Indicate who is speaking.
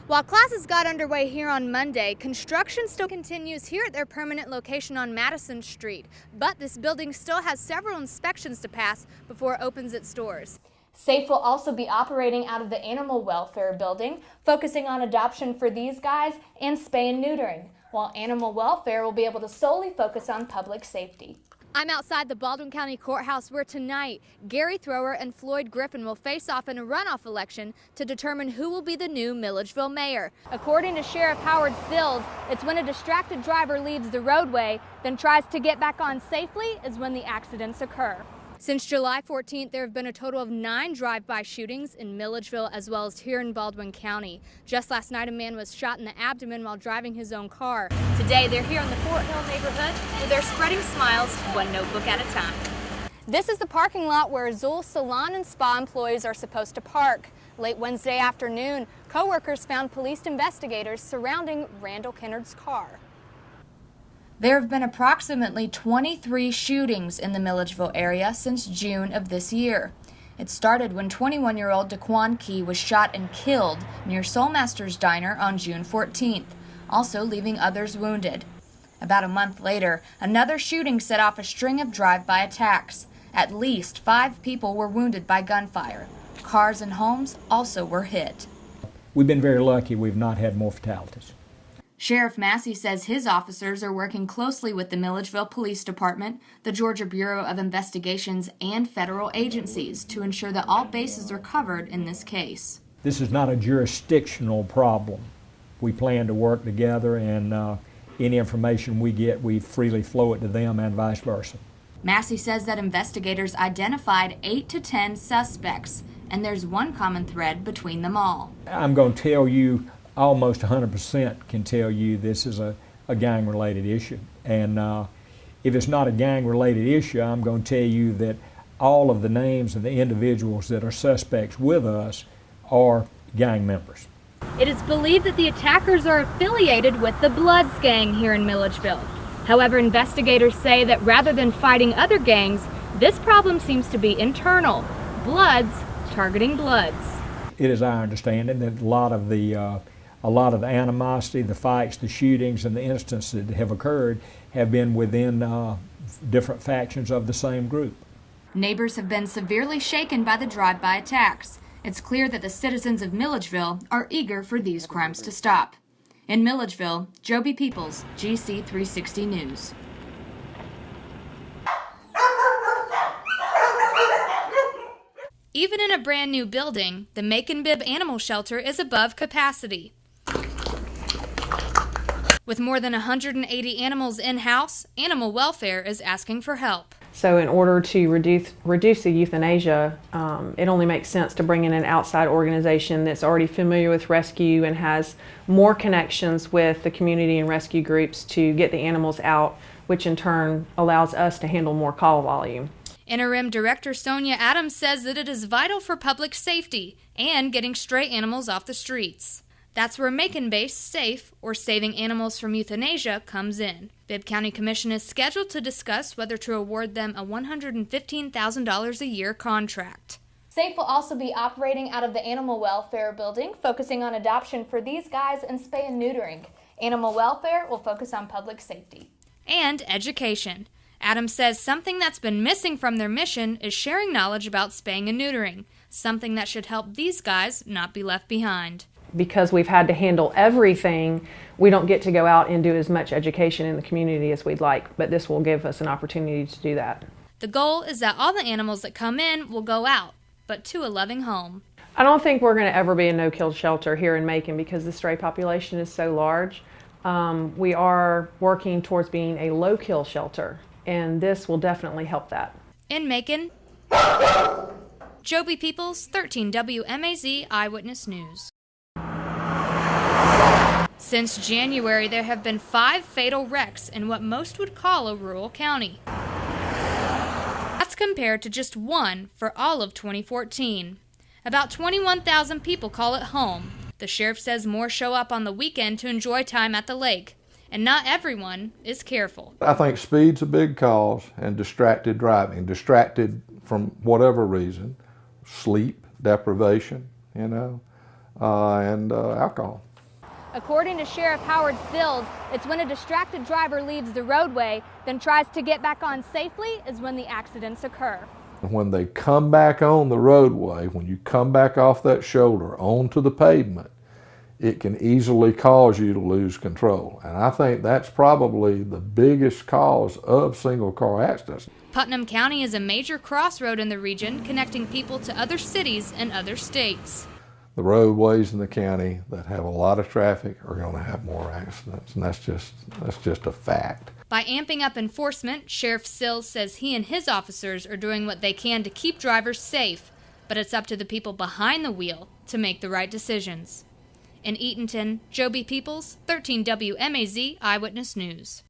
Speaker 1: While classes got underway here on Monday, construction still continues here at their permanent location on Madison Street. But this building still has several inspections to pass before it opens its doors. SAFE will also be operating out of the Animal Welfare Building, focusing on adoption for these guys and spay and neutering, while Animal Welfare will be able to solely focus on public safety. I'm outside the Baldwin County Courthouse where tonight Gary Thrower and Floyd Griffin will face off in a runoff election to determine who will be the new Milledgeville mayor. According to Sheriff Howard Sills, it's when a distracted driver leaves the roadway, then tries to get back on safely is when the accidents occur. Since July 14th, there have been a total of 9 drive-by shootings in Milledgeville as well as here in Baldwin County. Just last night, a man was shot in the abdomen while driving his own car. Today, they're here in the Fort Hill neighborhood where they're spreading smiles one notebook at a time. This is the parking lot where Azul Salon and Spa employees are supposed to park. Late Wednesday afternoon, co-workers found police investigators surrounding Randall Kennard's car. There have been approximately 23 shootings in the Milledgeville area since June of this year. It started when 21-year-old Daquan Key was shot and killed near Soulmaster's Diner on June 14th, also leaving others wounded. About a month later, another shooting set off a string of drive-by attacks. At least 5 people were wounded by gunfire. Cars and homes also were hit.
Speaker 2: We've been very lucky we've not had more fatalities.
Speaker 1: Sheriff Massey says his officers are working closely with the Milledgeville Police Department, the Georgia Bureau of Investigations, and federal agencies to ensure that all bases are covered in this case.
Speaker 2: This is not a jurisdictional problem. We plan to work together, and any information we get, we freely flow it to them and vice versa.
Speaker 1: Massey says that investigators identified 8 to 10 suspects, and there's one common thread between them all.
Speaker 2: I'm going to tell you, almost 100% can tell you this is a gang-related issue. And if it's not a gang-related issue, I'm going to tell you that all of the names of the individuals that are suspects with us are gang members.
Speaker 1: It is believed that the attackers are affiliated with the Bloods gang here in Milledgeville. However, investigators say that rather than fighting other gangs, this problem seems to be internal. Bloods targeting Bloods.
Speaker 2: It is our understanding that a lot of the animosity, the fights, the shootings, and the instances that have occurred have been within different factions of the same group.
Speaker 1: Neighbors have been severely shaken by the drive-by attacks. It's clear that the citizens of Milledgeville are eager for these crimes to stop. In Milledgeville, Jobie Peeples, GC 360 News. Even in a brand new building, the Macon Bibb Animal Shelter is above capacity. With more than 180 animals in-house, Animal Welfare is asking for help.
Speaker 3: So in order to reduce the euthanasia, it only makes sense to bring in an outside organization that's already familiar with rescue and has more connections with the community and rescue groups to get the animals out, which in turn allows us to handle more call volume.
Speaker 1: Interim Director Sonia Adams says that it is vital for public safety and getting stray animals off the streets. That's where Macon-based SAFE, or Saving Animals from Euthanasia, comes in. Bibb County Commission is scheduled to discuss whether to award them a $115,000 a year contract. SAFE will also be operating out of the Animal Welfare Building, focusing on adoption for these guys and spay and neutering. Animal Welfare will focus on public safety. And education. Adams says something that's been missing from their mission is sharing knowledge about spaying and neutering, something that should help these guys not be left behind.
Speaker 3: Because we've had to handle everything, we don't get to go out and do as much education in the community as we'd like, but this will give us an opportunity to do that.
Speaker 1: The goal is that all the animals that come in will go out, but to a loving home.
Speaker 3: I don't think we're going to ever be a no-kill shelter here in Macon because the stray population is so large. We are working towards being a low-kill shelter, and this will definitely help that.
Speaker 1: In Macon, Jobie Peeples, 13 WMAZ Eyewitness News. Since January, there have been 5 fatal wrecks in what most would call a rural county. That's compared to just 1 for all of 2014. About 21,000 people call it home. The sheriff says more show up on the weekend to enjoy time at the lake, and not everyone is careful.
Speaker 4: I think speed's a big cause, and distracted driving, distracted from whatever reason, sleep deprivation, and alcohol.
Speaker 1: According to Sheriff Howard Sills, it's when a distracted driver leaves the roadway, then tries to get back on safely is when the accidents occur.
Speaker 4: When they come back on the roadway, when you come back off that shoulder onto the pavement, it can easily cause you to lose control. And I think that's probably the biggest cause of single car accidents.
Speaker 1: Putnam County is a major crossroad in the region, connecting people to other cities and other states.
Speaker 4: The roadways in the county that have a lot of traffic are going to have more accidents, and that's just a fact.
Speaker 1: By amping up enforcement, Sheriff Sills says he and his officers are doing what they can to keep drivers safe, but it's up to the people behind the wheel to make the right decisions. In Eatonton, Jobie Peeples, 13 WMAZ Eyewitness News.